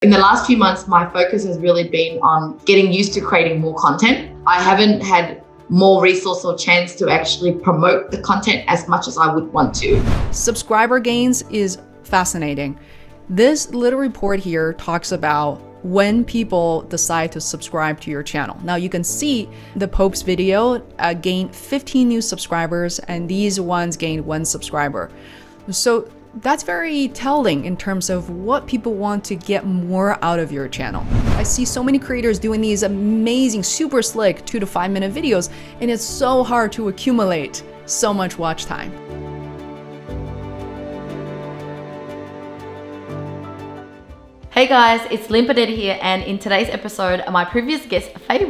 In the last few months, my focus has really been on getting used to creating more content. I haven't had more resource or chance to actually promote the content as much as I would want to. Subscriber gains is fascinating. This little report here talks about when people decide to subscribe to your channel. Now you can see the Pope's video gained 15 new subscribers, and these ones gained 1 subscriber. So that's very telling in terms of what people want to get more out of your channel. I see so many creators doing these amazing, super slick 2 to 5 minute videos, and it's so hard to accumulate so much watch time. Hey guys, it's Snippet here, and in today's episode, my previous guest, Fei,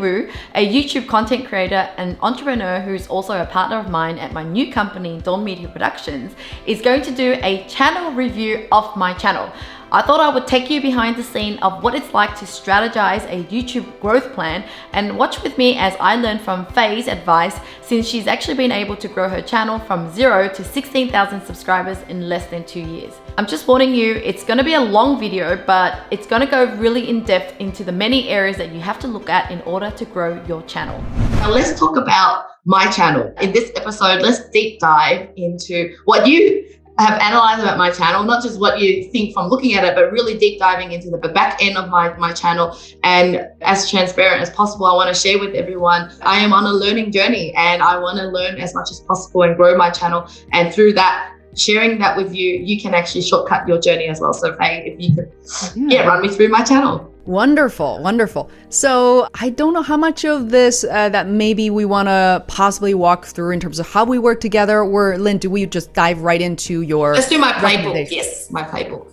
a YouTube content creator and entrepreneur who's also a partner of mine at my new company, Dawn Media Productions, is going to do a channel review of my channel. I thought I would take you behind the scene of what it's like to strategize a YouTube growth plan, and watch with me as I learn from Fei's advice, since she's actually been able to grow her channel from 0 to 16,000 subscribers in less than 2 years. I'm just warning you, it's gonna be a long video, but it's gonna go really in depth into the many areas that you have to look at in order to grow your channel. Now let's talk about my channel. In this episode, let's deep dive into what you have analyzed about my channel, not just what you think from looking at it, but really deep diving into the back end of my channel. And as transparent as possible, I want to share with everyone, I am on a learning journey and I want to learn as much as possible and grow my channel. And through that, sharing that with you, you can actually shortcut your journey as well. So Faye, if you could run me through my channel. Wonderful, wonderful. So I don't know how much of this that maybe we want to possibly walk through in terms of how we work together, or Lynn, do we just dive right into your Let's do my playbook. Yes, my playbook.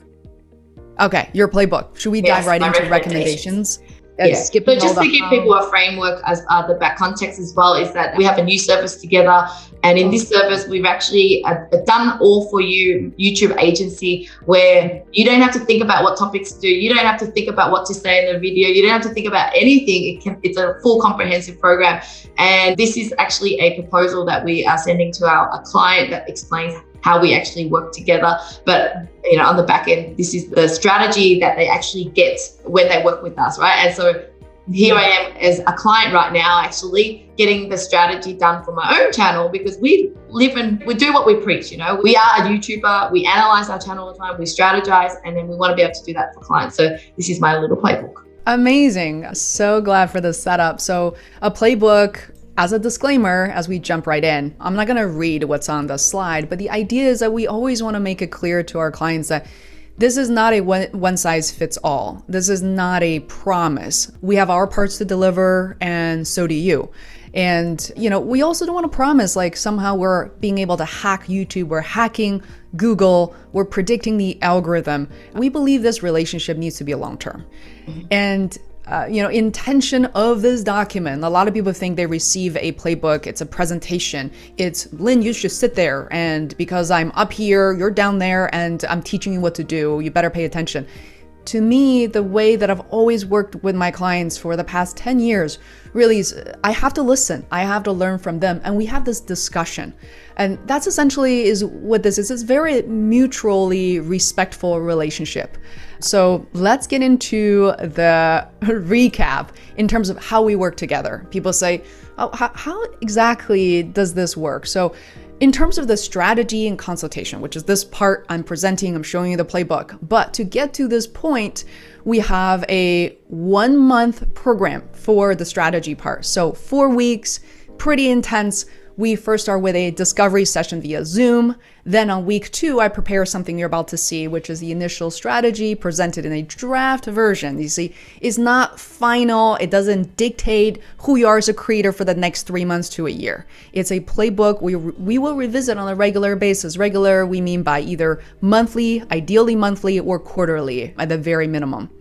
Okay, your playbook. Should we dive right into recommendations? Yeah. So just to give people a framework as the back context as well, is that we have a new service together, and in this service we've actually done all for you YouTube agency, where you don't have to think about what topics to do, you don't have to think about what to say in the video, you don't have to think about anything. It's a full comprehensive program, and this is actually a proposal that we are sending to our client that explains how we actually work together. But on the back end, this is the strategy that they actually get when they work with us, right? And so here I am as a client right now, actually getting the strategy done for my own channel, because we live and we do what we preach. We are a YouTuber, we analyze our channel all the time, we strategize, and then we want to be able to do that for clients. So this is my little playbook. Amazing. So glad for the setup. So a playbook, as a disclaimer, as we jump right in, I'm not going to read what's on the slide, but the idea is that we always want to make it clear to our clients that this is not a one size fits all. This is not a promise. We have our parts to deliver, and so do you. And, we also don't want to promise like somehow we're being able to hack YouTube, we're hacking Google, we're predicting the algorithm. We believe this relationship needs to be a long term. And intention of this document. A lot of people think they receive a playbook, it's a presentation. It's, Lynn, you should sit there, and because I'm up here, you're down there, and I'm teaching you what to do, you better pay attention. To me, the way that I've always worked with my clients for the past 10 years really is I have to listen, I have to learn from them, and we have this discussion. And that's essentially is what this is. It's a very mutually respectful relationship. So let's get into the recap in terms of how we work together. People say, oh, how exactly does this work? So in terms of the strategy and consultation, which is this part I'm presenting, I'm showing you the playbook. But to get to this point, we have a 1-month program for the strategy part. So 4 weeks, pretty intense. We first start with a discovery session via Zoom. Then on week 2, I prepare something you're about to see, which is the initial strategy presented in a draft version. You see, it's not final. It doesn't dictate who you are as a creator for the next 3 months to a year. It's a playbook we will revisit on a regular basis. Regular, we mean by either monthly, ideally monthly, or quarterly at the very minimum.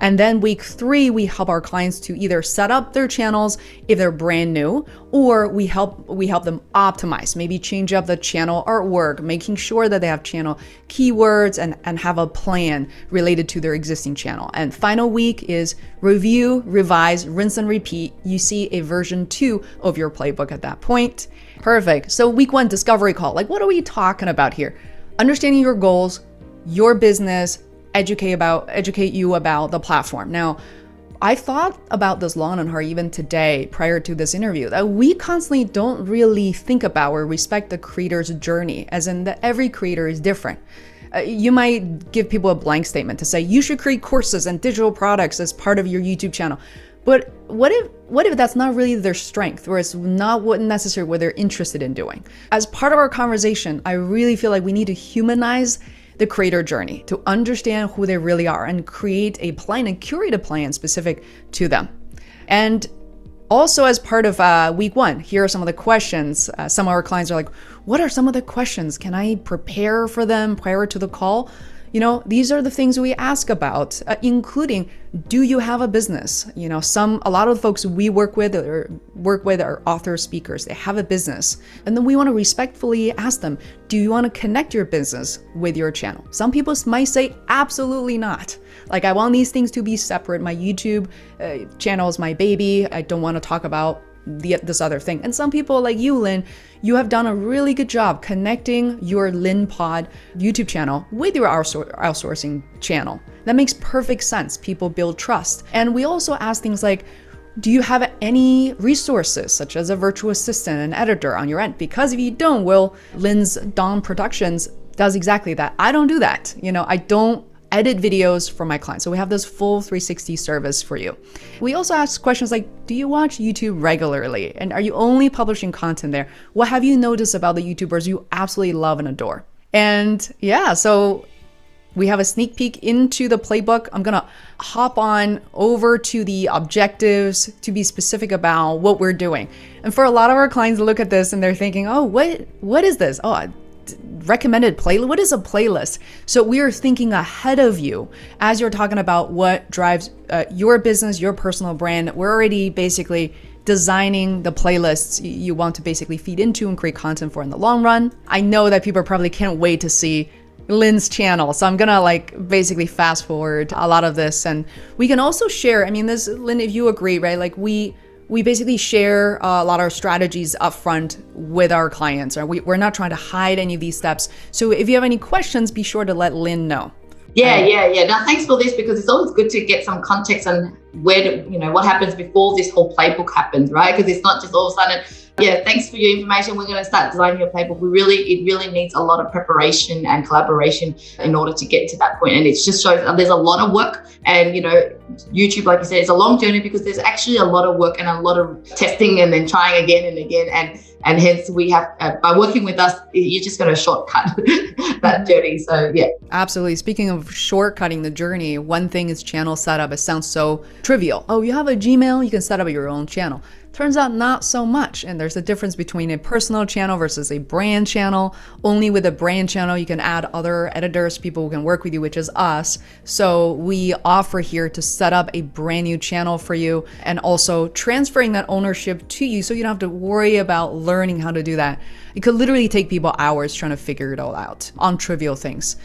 And then week 3, we help our clients to either set up their channels if they're brand new, or we help them optimize, maybe change up the channel artwork, making sure that they have channel keywords and have a plan related to their existing channel. And final week is review, revise, rinse and repeat. You see a version 2 of your playbook at that point. Perfect. So week 1, discovery call. Like, what are we talking about here? Understanding your goals, your business, educate you about the platform. Now, I thought about this long and hard even today prior to this interview, that we constantly don't really think about or respect the creator's journey, as in that every creator is different. You might give people a blank statement to say, you should create courses and digital products as part of your YouTube channel. But what if that's not really their strength, or it's not necessarily what they're interested in doing? As part of our conversation, I really feel like we need to humanize the creator journey to understand who they really are and create a plan and curate a plan specific to them. And also, as part of week 1, here are some of the questions. Some of our clients are like, what are some of the questions? Can I prepare for them prior to the call? You know, these are the things we ask about, including, do you have a business? You know, a lot of the folks we work with are author speakers. They have a business. And then we want to respectfully ask them, do you want to connect your business with your channel? Some people might say, absolutely not. Like, I want these things to be separate. My YouTube channel is my baby. I don't want to talk about this other thing. And some people like you, Lynn, you have done a really good job connecting your Lynn Pod YouTube channel with your outsourcing channel. That makes perfect sense. People build trust. And we also ask things like, do you have any resources such as a virtual assistant and editor on your end? Because if you don't, well, Lynn's Dawn Productions does exactly that. I don't do that. You know, I don't edit videos for my clients. So we have this full 360 service for you. We also ask questions like, do you watch YouTube regularly? And are you only publishing content there? What have you noticed about the YouTubers you absolutely love and adore? And yeah, so we have a sneak peek into the playbook. I'm gonna hop on over to the objectives to be specific about what we're doing. And for a lot of our clients, look at this and they're thinking, oh, what is this? Oh, recommended playlist. What is a playlist? So we are thinking ahead of you as you're talking about what drives your business, your personal brand. We're already basically designing the playlists you want to basically feed into and create content for in the long run. I know that people probably can't wait to see Lynn's channel. So I'm gonna basically fast forward a lot of this, and we can also share, I mean, this, Lynn, if you agree, right? Like we basically share a lot of our strategies upfront with our clients. We're not trying to hide any of these steps. So if you have any questions, be sure to let Lynn know. Yeah. Now, thanks for this, because it's always good to get some context on what happens before this whole playbook happens, right? Because it's not just all of a sudden, yeah, thanks for your information, we're going to start designing your playbook. It really needs a lot of preparation and collaboration in order to get to that point. And it just shows there's a lot of work. And, YouTube, like you said, it's a long journey because there's actually a lot of work and a lot of testing and then trying again and again. And hence we have, by working with us, you're just going to shortcut that journey. So yeah. Absolutely. Speaking of shortcutting the journey, one thing is channel setup. It sounds so trivial. Oh, you have a Gmail, you can set up your own channel. Turns out not so much. And there's a difference between a personal channel versus a brand channel. Only with a brand channel, you can add other editors, people who can work with you, which is us. So we offer here to set up a brand new channel for you and also transferring that ownership to you so you don't have to worry about learning how to do that. It could literally take people hours trying to figure it all out on trivial things.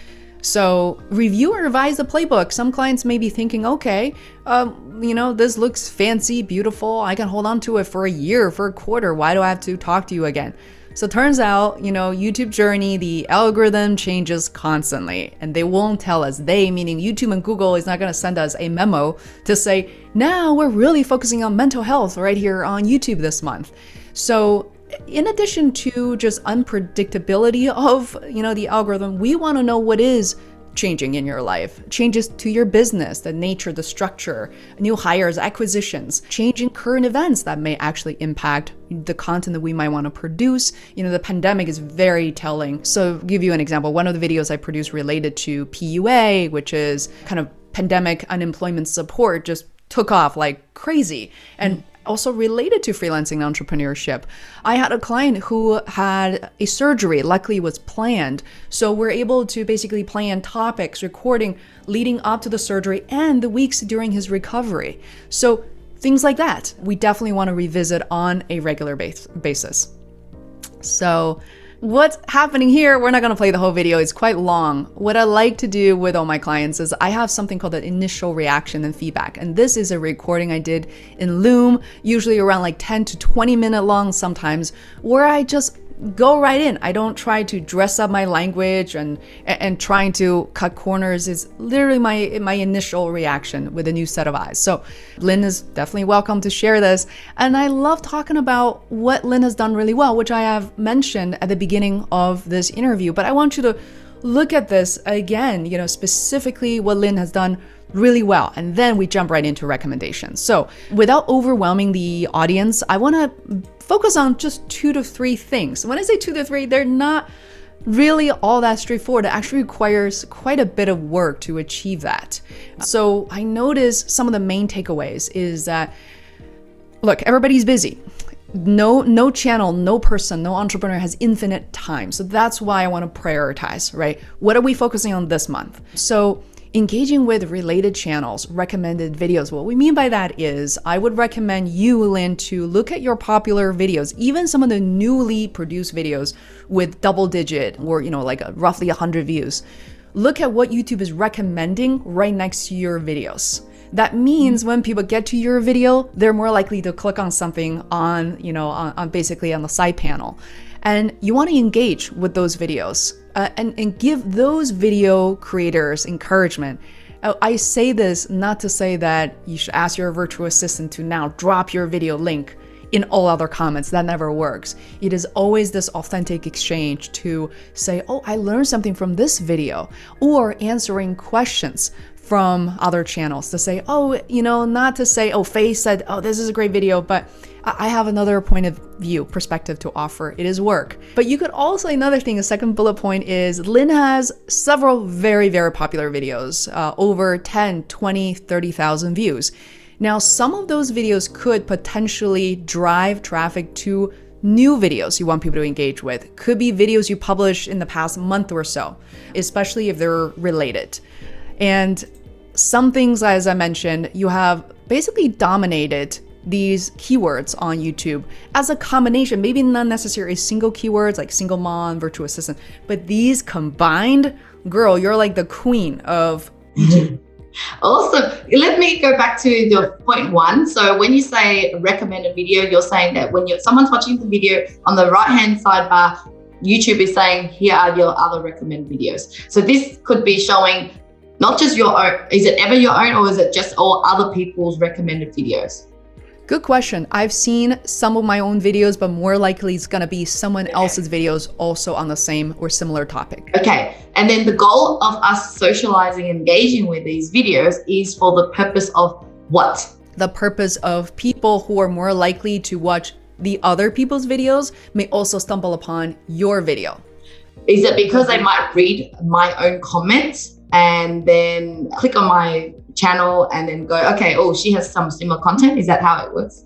So review and revise the playbook. Some clients may be thinking, okay, this looks fancy, beautiful. I can hold on to it for a year, for a quarter. Why do I have to talk to you again? So it turns out, YouTube journey, the algorithm changes constantly, and they won't tell us. They, meaning YouTube and Google, is not going to send us a memo to say, now we're really focusing on mental health right here on YouTube this month. So in addition to just unpredictability of, the algorithm, we want to know what is changing in your life, changes to your business, the nature, the structure, new hires, acquisitions, changing current events that may actually impact the content that we might want to produce. The pandemic is very telling. So I'll give you an example. One of the videos I produced related to PUA, which is kind of pandemic unemployment support, just took off like crazy. And also related to freelancing and entrepreneurship. I had a client who had a surgery, luckily was planned. So we're able to basically plan topics, recording leading up to the surgery and the weeks during his recovery. So things like that, we definitely want to revisit on a regular basis. So what's happening here, we're not going to play the whole video, it's quite long. What I like to do with all my clients is I have something called an initial reaction and feedback. And this is a recording I did in Loom, usually around 10 to 20 minute long sometimes, where I just go right in. I don't try to dress up my language and trying to cut corners. Is literally my initial reaction with a new set of eyes. So Lynn is definitely welcome to share this. And I love talking about what Lynn has done really well, which I have mentioned at the beginning of this interview. But I want you to look at this again, specifically what Lynn has done really well. And then we jump right into recommendations. So without overwhelming the audience, I want to focus on just 2 to 3 things. When I say 2 to 3, they're not really all that straightforward. It actually requires quite a bit of work to achieve that. So I noticed some of the main takeaways is that, look, everybody's busy. No channel, no person, no entrepreneur has infinite time. So that's why I want to prioritize, right? What are we focusing on this month? So engaging with related channels, recommended videos. What we mean by that is I would recommend you, Lynn, to look at your popular videos, even some of the newly produced videos with double digit or, like roughly 100 views. Look at what YouTube is recommending right next to your videos. That means when people get to your video, they're more likely to click on something on basically on the side panel. And you want to engage with those videos and give those video creators encouragement. I say this not to say that you should ask your virtual assistant to now drop your video link in all other comments. That never works. It is always this authentic exchange to say, oh, I learned something from this video, or answering questions from other channels to say, oh, not to say, oh, Faye said, oh, this is a great video, but I have another point of view, perspective to offer. It is work. But you could also, another thing, a second bullet point is Lynn has several very, very popular videos, over 10, 20, 30,000 views. Now, some of those videos could potentially drive traffic to new videos you want people to engage with. Could be videos you published in the past month or so, especially if they're related. And some things, as I mentioned, you have basically dominated these keywords on YouTube as a combination, maybe not necessarily single keywords like single mom, virtual assistant, but these combined, girl, you're like the queen of YouTube. Awesome. Let me go back to your point 1. So when you say recommended video, you're saying that when someone's watching the video on the right-hand sidebar, YouTube is saying, here are your other recommended videos. So this could be showing not just your own. Is it ever your own, or is it just all other people's recommended videos? Good question. I've seen some of my own videos, but more likely it's going to be someone else's videos also on the same or similar topic. Okay. And then the goal of us socializing, engaging with these videos is for the purpose of what? The purpose of people who are more likely to watch the other people's videos may also stumble upon your video. Is it because they might read my own comments and then click on my channel and then go, okay, oh, she has some similar content? Is that how it works?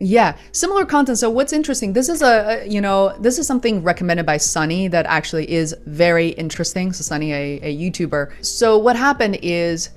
Yeah, similar content. So what's interesting, this is this is something recommended by Sunny that actually is very interesting. So Sunny, a YouTuber. So what happened is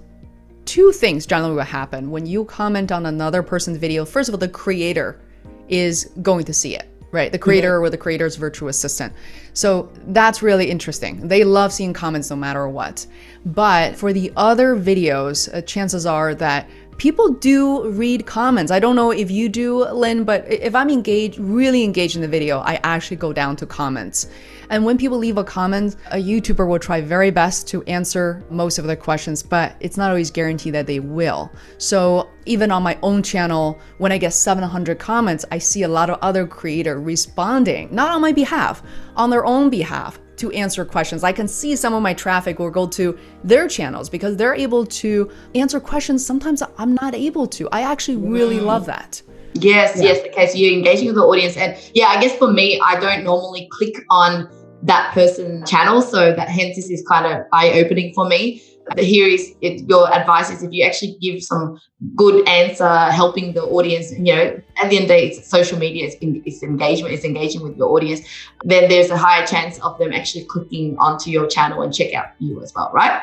2 things generally will happen when you comment on another person's video. First of all, the creator is going to see it, right? The creator or the creator's virtual assistant. So that's really interesting. They love seeing comments no matter what. But for the other videos, chances are that people do read comments. I don't know if you do, Lynn, but if I'm really engaged in the video, I actually go down to comments. And when people leave a comment, a YouTuber will try very best to answer most of their questions, but it's not always guaranteed that they will. So even on my own channel, when I get 700 comments, I see a lot of other creators responding, not on my behalf, on their own behalf, to answer questions. I can see some of my traffic will go to their channels because they're able to answer questions sometimes I'm not able to. I actually really love that. Yes. Okay, so you're engaging with the audience. And yeah, I guess for me, I don't normally click on that person's channel. So that hence this is kind of eye-opening for me. But here is your advice is if you actually give some good answer, helping the audience, at the end of the day, it's social media, it's engagement, it's engaging with your audience, then there's a higher chance of them actually clicking onto your channel and check out you as well, right?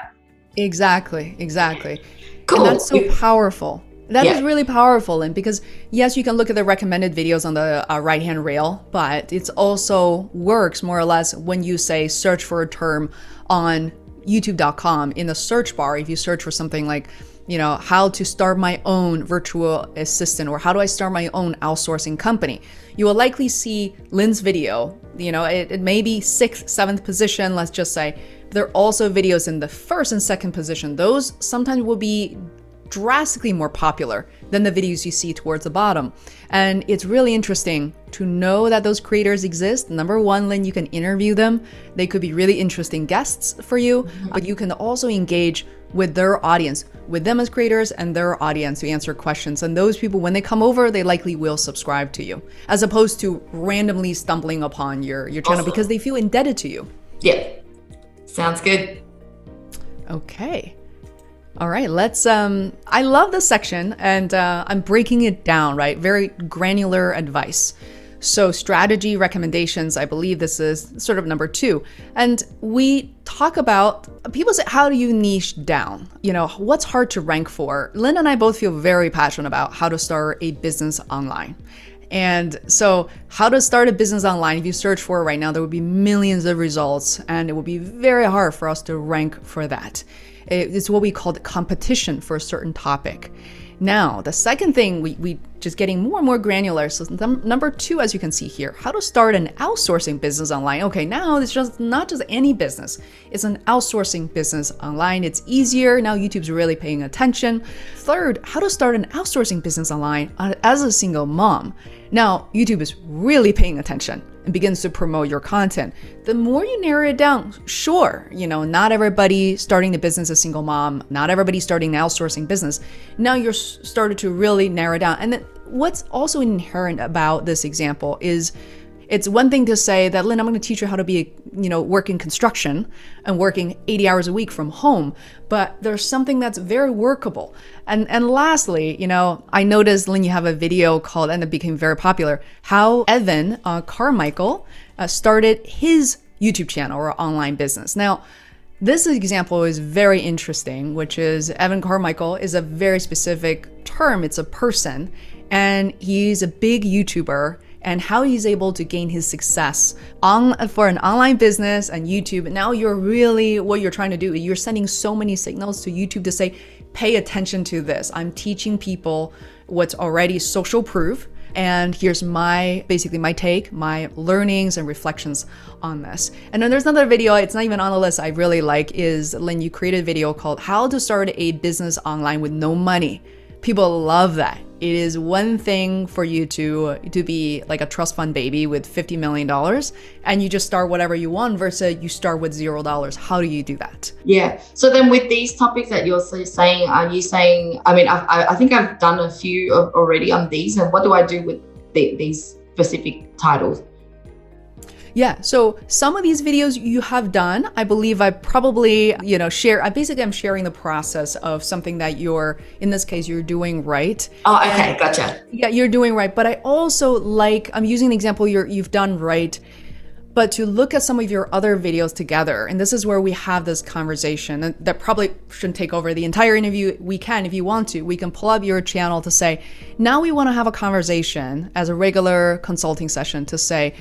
Exactly. Cool. And that's so powerful. That is really powerful. And because yes, you can look at the recommended videos on the right-hand rail, but it's also works more or less when you say search for a term on youtube.com in the search bar. If you search for something like how to start my own virtual assistant, or how do I start my own outsourcing company, you will likely see Lynn's video. It may be 6th, 7th position, let's just say. There are also videos in the 1st and 2nd position. Those sometimes will be drastically more popular than the videos you see towards the bottom. And it's really interesting to know that those creators exist. Number one, Lynn, you can interview them. They could be really interesting guests for you, but you can also engage with their audience, with them as creators and their audience to answer questions. And those people, when they come over, they likely will subscribe to you, as opposed to randomly stumbling upon your channel because they feel indebted to you. Yeah, sounds good. Okay. All right, let's, I love this section, and I'm breaking it down, right? Very granular advice. So strategy recommendations, I believe this is sort of number 2. And we talk about, people say, how do you niche down? What's hard to rank for? Lynn and I both feel very passionate about how to start a business online. And so how to start a business online, if you search for it right now, there would be millions of results, and it would be very hard for us to rank for that. It's what we call the competition for a certain topic. Now, the second thing, we just getting more and more granular. So number 2, as you can see here, how to start an outsourcing business online. Okay, now it's just not just any business. It's an outsourcing business online. It's easier. Now YouTube's really paying attention. Third, how to start an outsourcing business online as a single mom. Now, YouTube is really paying attention and begins to promote your content. The more you narrow it down, sure, not everybody starting the business as a single mom, not everybody starting an outsourcing business. Now you're started to really narrow down. And then what's also inherent about this example is, it's one thing to say that, Lynn, I'm going to teach you how to be, work in construction and working 80 hours a week from home. But there's something that's very workable. And lastly, I noticed, Lynn, you have a video called, and it became very popular, how Evan Carmichael started his YouTube channel or online business. Now, this example is very interesting, which is Evan Carmichael is a very specific term. It's a person, and he's a big YouTuber. And how he's able to gain his success for an online business and YouTube. Now you're really, what you're trying to do, you're sending so many signals to YouTube to say, pay attention to this. I'm teaching people what's already social proof. And here's basically my take, my learnings and reflections on this. And then there's another video, it's not even on the list, I really like, is, Lynn, you created a video called How to Start a Business Online with No Money. People love that. It is one thing for you to be like a trust fund baby with $50 million and you just start whatever you want versus you start with $0. How do you do that? Yeah. So then with these topics that you're saying, are you saying, I think I've done a few already on these, and what do I do with these specific titles? Yeah, so some of these videos you have done, I believe I probably, I'm sharing the process of something that in this case, you're doing right. Oh, okay, gotcha. Yeah, you're doing right. But I also I'm using an example you've done right, but to look at some of your other videos together. And this is where we have this conversation, and that probably shouldn't take over the entire interview. We can, if you want to, we can pull up your channel to say, now we want to have a conversation as a regular consulting session to say,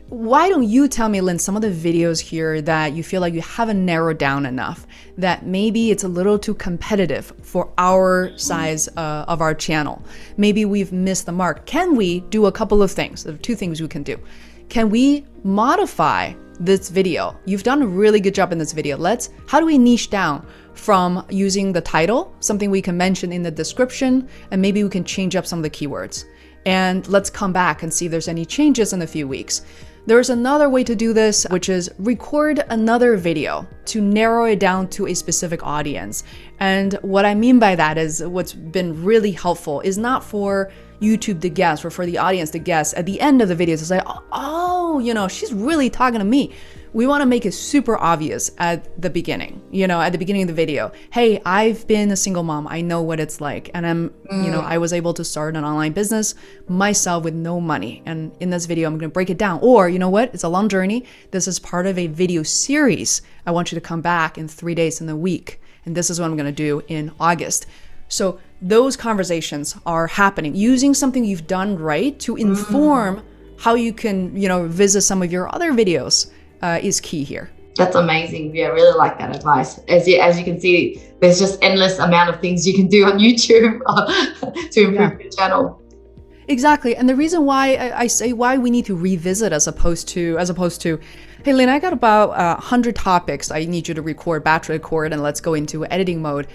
why don't you tell me, Lynn, some of the videos here that you feel like you haven't narrowed down enough, that maybe it's a little too competitive for our size of our channel. Maybe we've missed the mark. Can we do a couple of things? There are 2 things we can do. Can we modify this video? You've done a really good job in this video. How do we niche down from using the title, something we can mention in the description, and maybe we can change up some of the keywords. And let's come back and see if there's any changes in a few weeks. There's another way to do this, which is record another video to narrow it down to a specific audience. And what I mean by that is, what's been really helpful is not for YouTube to guess or for the audience to guess at the end of the video to say, oh, she's really talking to me. We want to make it super obvious at the beginning, at the beginning of the video. Hey, I've been a single mom. I know what it's like. And I was able to start an online business myself with no money. And in this video, I'm going to break it down. Or, you know what? It's a long journey. This is part of a video series. I want you to come back in 3 days in the week. And this is what I'm going to do in August. So those conversations are happening using something you've done right to inform how you can, visit some of your other videos. Is key here. That's amazing. Yeah, I really like that advice. As you can see, there's just endless amount of things you can do on YouTube to improve your channel. Exactly. And the reason why I say why we need to revisit as opposed to, hey, Lynn, I got about 100 topics I need you to batch record, and let's go into editing mode.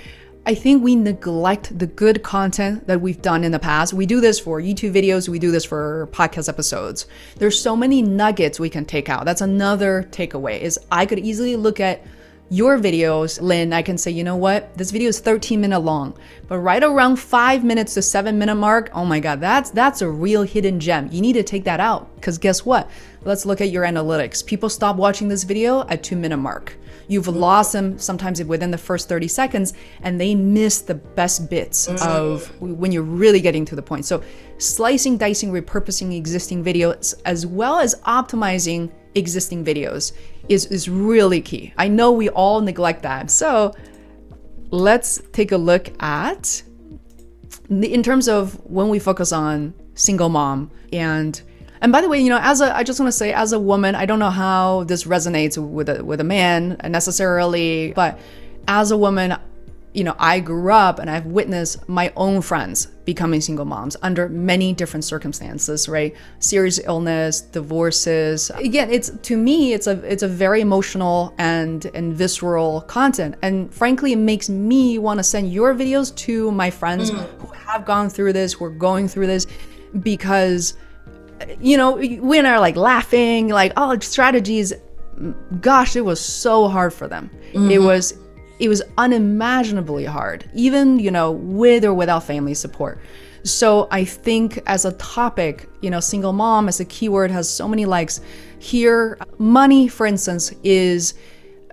I think we neglect the good content that we've done in the past. We do this for YouTube videos. We do this for podcast episodes. There's so many nuggets we can take out. That's another takeaway, is I could easily look at your videos, Lynn. I can say, you know what? This video is 13 minutes long, but right around 5 minutes to 7 minute mark, oh my God, that's a real hidden gem. You need to take that out, because guess what? Let's look at your analytics. People stop watching this video at 2 minute mark. You've lost them sometimes within the first 30 seconds, and they miss the best bits of when you're really getting to the point. So slicing, dicing, repurposing existing videos, as well as optimizing existing videos is really key. I know we all neglect that. So let's take a look at, in terms of when we focus on single mom, and by the way, I just want to say, as a woman, I don't know how this resonates with a man necessarily, but as a woman, I grew up and I've witnessed my own friends becoming single moms under many different circumstances, right? Serious illness, divorces. Again, to me, it's a very emotional and visceral content. And frankly, it makes me want to send your videos to my friends who have gone through this, who are going through this, because we are like laughing, like, oh, strategies. Gosh, it was so hard for them. It was unimaginably hard, even, with or without family support. So I think as a topic, single mom as a keyword has so many likes. Here, money, for instance, is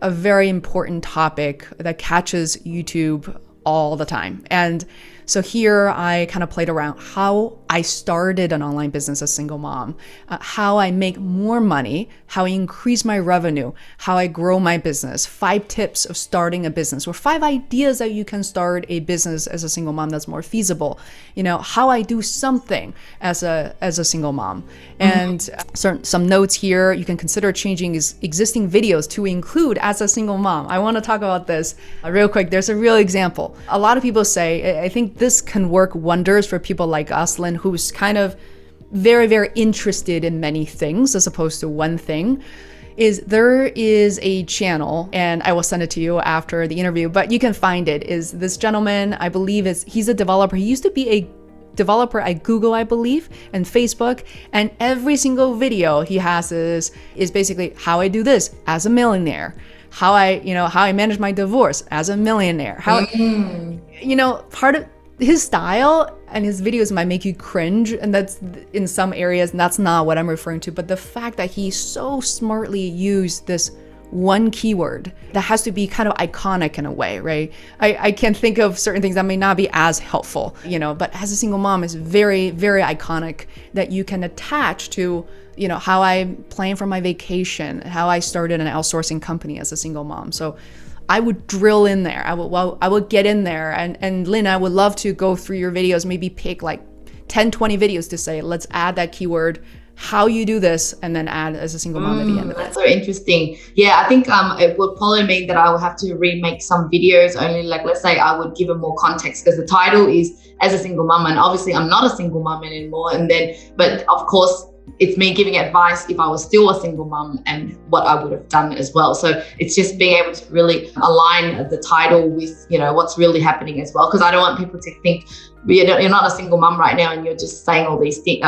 a very important topic that catches YouTube all the time. And so here I kind of played around how I started an online business as a single mom, how I make more money, how I increase my revenue, how I grow my business, 5 tips of starting a business, or 5 ideas that you can start a business as a single mom that's more feasible, how I do something as a single mom. And some notes here, you can consider changing existing videos to include as a single mom. I want to talk about this real quick. There's a real example. A lot of people say, I think this can work wonders for people like us, Lynn, who's kind of very, very interested in many things as opposed to one thing. There is a channel, and I will send it to you after the interview, but you can find it. Is this gentleman, I believe he's a developer. He used to be a developer at Google, I believe, and Facebook, and every single video he has is basically how I do this as a millionaire, how I manage my divorce as a millionaire, part of his style and his videos might make you cringe, and that's in some areas, and that's not what I'm referring to, but the fact that he so smartly used this one keyword that has to be kind of iconic in a way, right? I can think of certain things that may not be as helpful, but as a single mom is very, very iconic, that you can attach to, how I plan for my vacation, how I started an outsourcing company as a single mom. So I would drill in there. I would get in there. And Lynn, I would love to go through your videos, maybe pick like 10, 20 videos to say, let's add that keyword, how you do this, and then add as a single mom at the end of it. That's so interesting. Yeah, I think it would probably mean that I will have to remake some videos, only like, let's say I would give them more context, because the title is as a single mom, and obviously I'm not a single mom anymore. But of course, it's me giving advice if I was still a single mom and what I would have done as well. So it's just being able to really align the title with, what's really happening as well. Because I don't want people to think you're not a single mom right now and you're just saying all these things,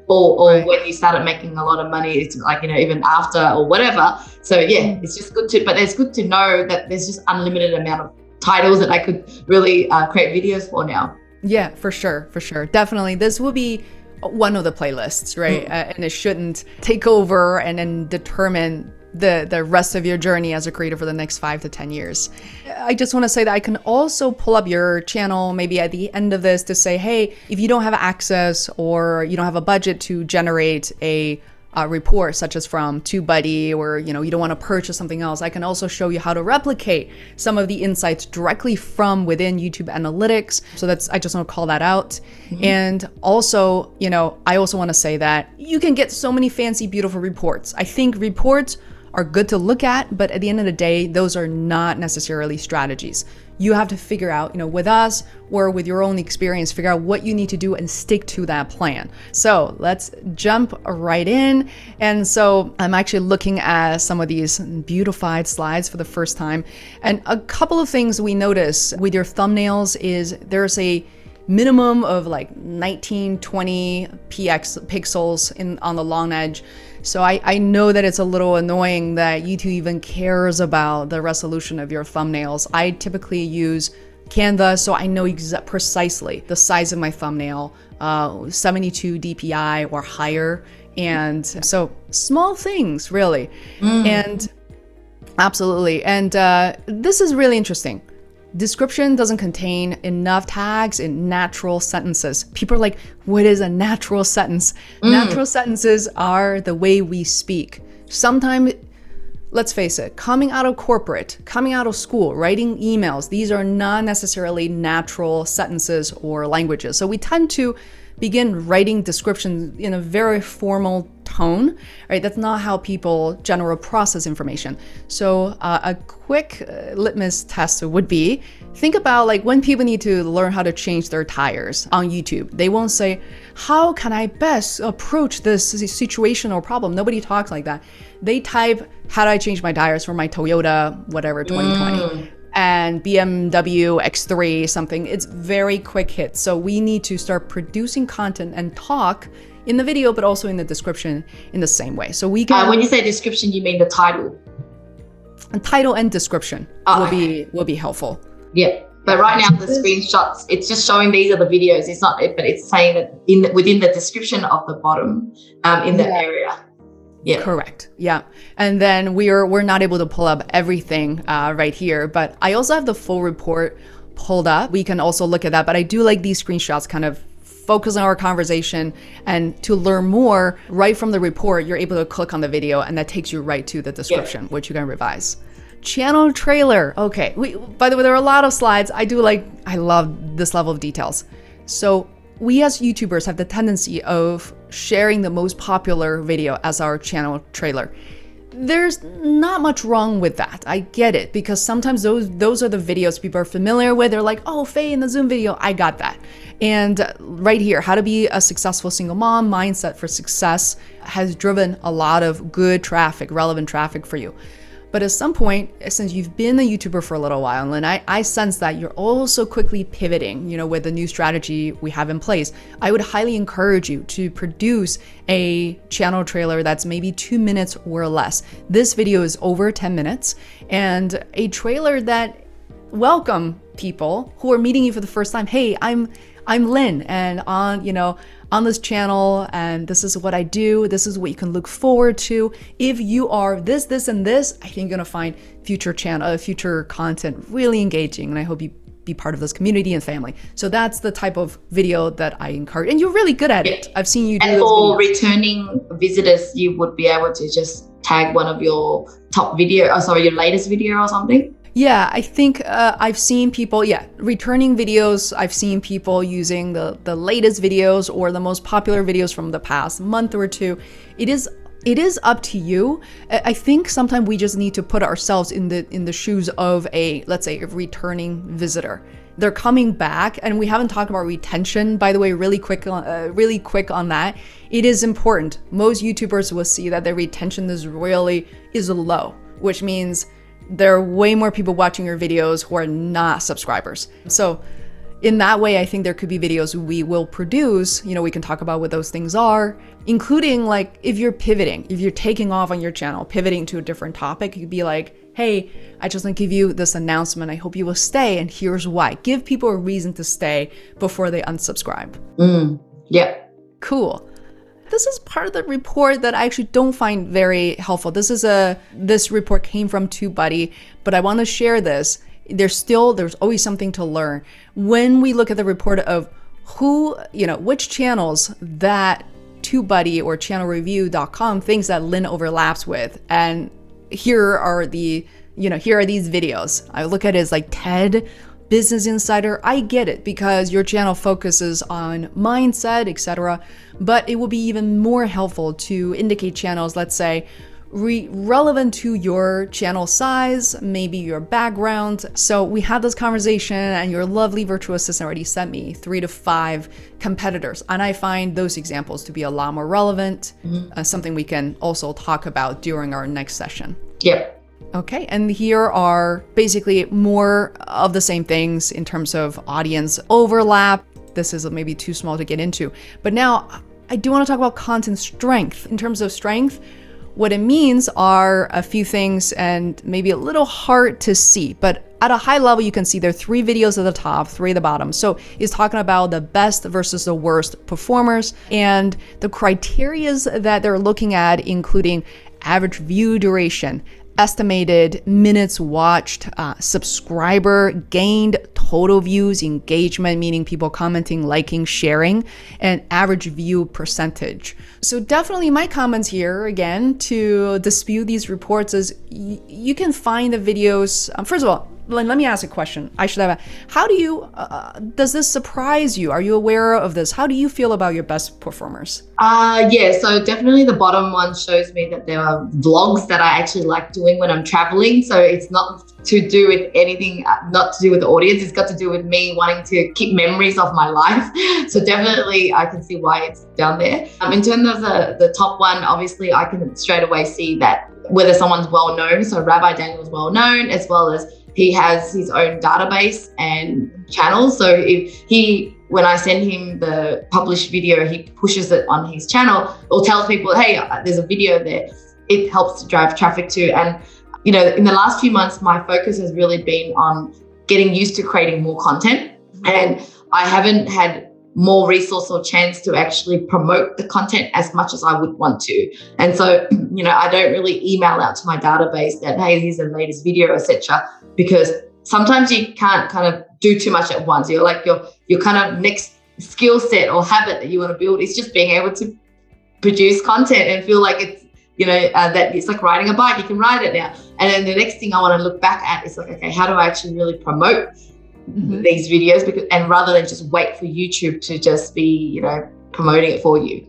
or when you started making a lot of money, it's like, even after or whatever. So yeah, it's just good it's good to know that there's just unlimited amount of titles that I could really create videos for now. Yeah, for sure. Definitely. This will be one of the playlists, right? And it shouldn't take over and then determine the rest of your journey as a creator for the next 5 to 10 years. I just want to say that I can also pull up your channel maybe at the end of this to say, hey, if you don't have access or you don't have a budget to generate a report such as from TubeBuddy, or you don't want to purchase something else, I can also show you how to replicate some of the insights directly from within YouTube Analytics. So I just want to call that out. And also, I also want to say that you can get so many fancy, beautiful reports. I think reports are good to look at, but at the end of the day, those are not necessarily strategies. you have to figure out, with us or with your own experience, figure out what you need to do and stick to that plan. So let's jump right in. And so I'm actually looking at some of these beautified slides for the first time. And a couple of things we notice with your thumbnails is there's a minimum of like 1920 pixels on the long edge. So I know that it's a little annoying that YouTube even cares about the resolution of your thumbnails. I typically use Canva, so I know precisely the size of my thumbnail, 72 DPI or higher. And so small things, really. And absolutely. And this is really interesting. Description doesn't contain enough tags in natural sentences. People are like, what is a natural sentence? Natural sentences are the way we speak. Sometimes, let's face it, coming out of corporate, coming out of school, writing emails, these are not necessarily natural sentences or languages. So we tend to begin writing descriptions in a very formal tone, right? That's not how people generally process information. So a quick litmus test would be, think about like when people need to learn how to change their tires on YouTube. They won't say, how can I best approach this situation or problem? Nobody talks like that. They type, how do I change my tires for my Toyota, whatever, 2020. And BMW X3 something. It's very quick hit. So we need to start producing content and talk in the video, but also in the description in the same way. So we can. When you say description, you mean the title? Title and description will be helpful. Yeah. But right now the screenshots, it's just showing these are the videos. It's not, but it's saying that within the description of the bottom, in the area. Yeah. Correct. Yeah. And then we're not able to pull up everything right here, but I also have the full report pulled up. We can also look at that, but I do like these screenshots kind of focus on our conversation, and to learn more right from the report, you're able to click on the video and that takes you right to the description, which you can revise. Channel trailer. Okay. By the way, there are a lot of slides. I love this level of details. So we as YouTubers have the tendency of sharing the most popular video as our channel trailer. There's not much wrong with that. I get it, because sometimes those are the videos people are familiar with. They're like, oh, Faye in the Zoom video, I got that. And right here, how to be a successful single mom, mindset for success, has driven a lot of good traffic, relevant traffic for you. But at some point, since you've been a YouTuber for a little while, and I sense that you're also quickly pivoting, with the new strategy we have in place, I would highly encourage you to produce a channel trailer that's maybe 2 minutes or less. This video is over 10 minutes, and a trailer that welcome people who are meeting you for the first time. Hey, I'm Lynn, and on this channel, and this is what I do. This is what you can look forward to. If you are this, and this, I think you're gonna find future content really engaging, and I hope you be part of this community and family. So that's the type of video that I encourage, and you're really good at it. I've seen you do. And for returning visitors, you would be able to just tag one of your your latest video or something. Yeah, I think I've seen people, returning videos. I've seen people using the latest videos or the most popular videos from the past month or two. It is up to you. I think sometimes we just need to put ourselves in the shoes of let's say a returning visitor. They're coming back, and we haven't talked about retention, by the way, really quick on that. It is important. Most YouTubers will see that their retention is low, which means there are way more people watching your videos who are not subscribers. So in that way, I think there could be videos we will produce, we can talk about what those things are, including like if you're pivoting, if you're taking off on your channel, pivoting to a different topic, you could be like, hey, I just want to give you this announcement. I hope you will stay, and here's why. Give people a reason to stay before they unsubscribe. Yeah. Cool. This is part of the report that I actually don't find very helpful. This report came from TubeBuddy, but I want to share this. There's always something to learn. When we look at the report of which channels that TubeBuddy or channelreview.com thinks that Lynn overlaps with, and here are these videos. I look at it as like TED, Business Insider. I get it, because your channel focuses on mindset, etc. But it will be even more helpful to indicate channels, let's say, relevant to your channel size, maybe your background. So we had this conversation and your lovely virtual assistant already sent me 3 to 5 competitors. And I find those examples to be a lot more relevant, something we can also talk about during our next session. Yep. Okay, and here are basically more of the same things in terms of audience overlap. This is maybe too small to get into. But now I do want to talk about content strength. In terms of strength, what it means are a few things and maybe a little hard to see, but at a high level, you can see there are 3 videos at the top, 3 at the bottom. So it's talking about the best versus the worst performers and the criterias that they're looking at, including average view duration, estimated minutes watched, subscriber gained, total views, engagement, meaning people commenting, liking, sharing, and average view percentage. So definitely my comments here, again, to dispute these reports is you can find the videos. First of all, let me ask a question. I should have. How do you, does this surprise you? Are you aware of this? How do you feel about your best performers? Yeah, so definitely the bottom one shows me that there are vlogs that I actually like doing when I'm traveling. So it's not to do with anything, not to do with the audience. It's got to do with me wanting to keep memories of my life. So definitely I can see why it's down there. In terms of the top one, obviously I can straight away see that whether someone's well known. So Rabbi Daniel is well known, as well as he has his own database and channels. So when I send him the published video, he pushes it on his channel or tells people, hey, there's a video there. It helps to drive traffic too. And, you know, in the last few months, my focus has really been on getting used to creating more content. And I haven't had more resource or chance to actually promote the content as much as I would want to. And so, you know, I don't really email out to my database that, hey, here's the latest video, etc. Because sometimes you can't kind of do too much at once. You're like your kind of next skill set or habit that you want to build is just being able to produce content and feel like it's, you know, that it's like riding a bike. You can ride it now. And then the next thing I want to look back at is like, okay, how do I actually really promote these videos? And rather than just wait for YouTube to just be, you know, promoting it for you.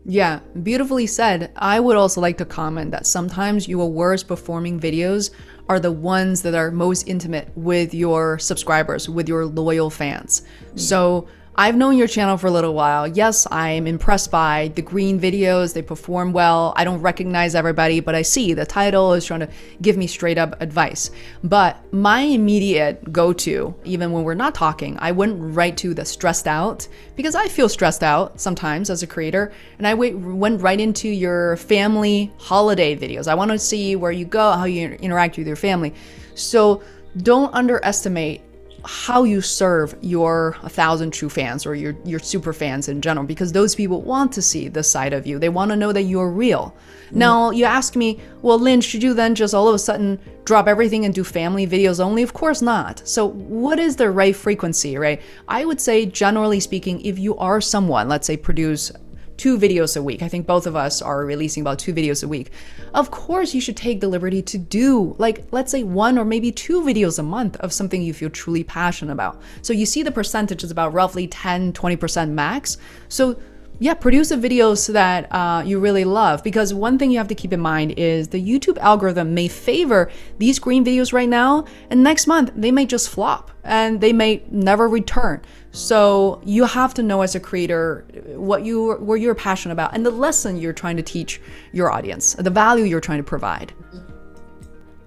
Yeah, beautifully said. I would also like to comment that sometimes your worst performing videos are the ones that are most intimate with your subscribers, with your loyal fans. So I've known your channel for a little while. Yes, I'm impressed by the green videos. They perform well. I don't recognize everybody, but I see the title is trying to give me straight up advice. But my immediate go-to, even when we're not talking, I wouldn't write to the stressed out because I feel stressed out sometimes as a creator. And I went right into your family holiday videos. I want to see where you go, how you interact with your family. So don't underestimate how you serve your 1,000 true fans or your super fans in general, because those people want to see this side of you. They want to know that you're real. Now, you ask me, well, Lynn, should you then just all of a sudden drop everything and do family videos only? Of course not. So what is the right frequency, right? I would say, generally speaking, if you are someone, let's say produce 2 videos a week. I think both of us are releasing about 2 videos a week. Of course, you should take the liberty to do, like, let's say 1 or maybe 2 videos a month of something you feel truly passionate about. So you see the percentage is about roughly 10-20% max. So yeah, produce the videos that you really love, because one thing you have to keep in mind is the YouTube algorithm may favor these green videos right now, and next month they may just flop and they may never return. So you have to know as a creator what you're passionate about and the lesson you're trying to teach your audience, the value you're trying to provide.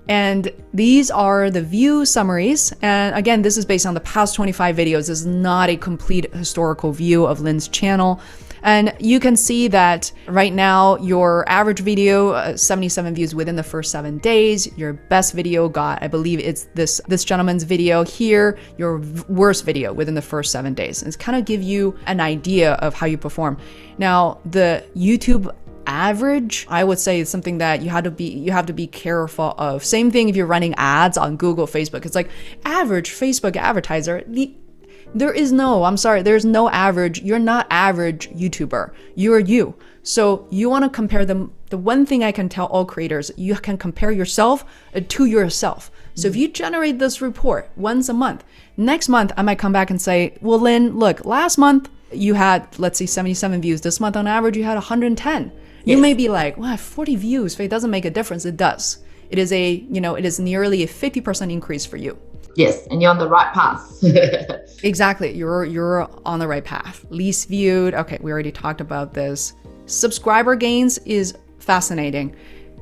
And these are the view summaries. And again, this is based on the past 25 videos. This is not a complete historical view of Lynn's channel. And you can see that right now, your average video, 77 views within the first 7 days. Your best video got, I believe it's this gentleman's video here, your worst video within the first 7 days. And it's kind of give you an idea of how you perform. Now, the YouTube average, I would say, is something that you have to be careful of. Same thing if you're running ads on Google, Facebook. It's like average Facebook advertiser. There's no average. You're not average YouTuber. You're you. So you want to compare them. The one thing I can tell all creators, you can compare yourself to yourself. So if you generate this report once a month, next month I might come back and say, well, Lynn, look, last month you had, let's say 77 views. This month on average, you had 110. You may be like, wow, 40 views, if it doesn't make a difference. It does. It is it is nearly a 50% increase for you. Yes, and you're on the right path. Exactly. You're on the right path. Least viewed. Okay, we already talked about this. Subscriber gains is fascinating.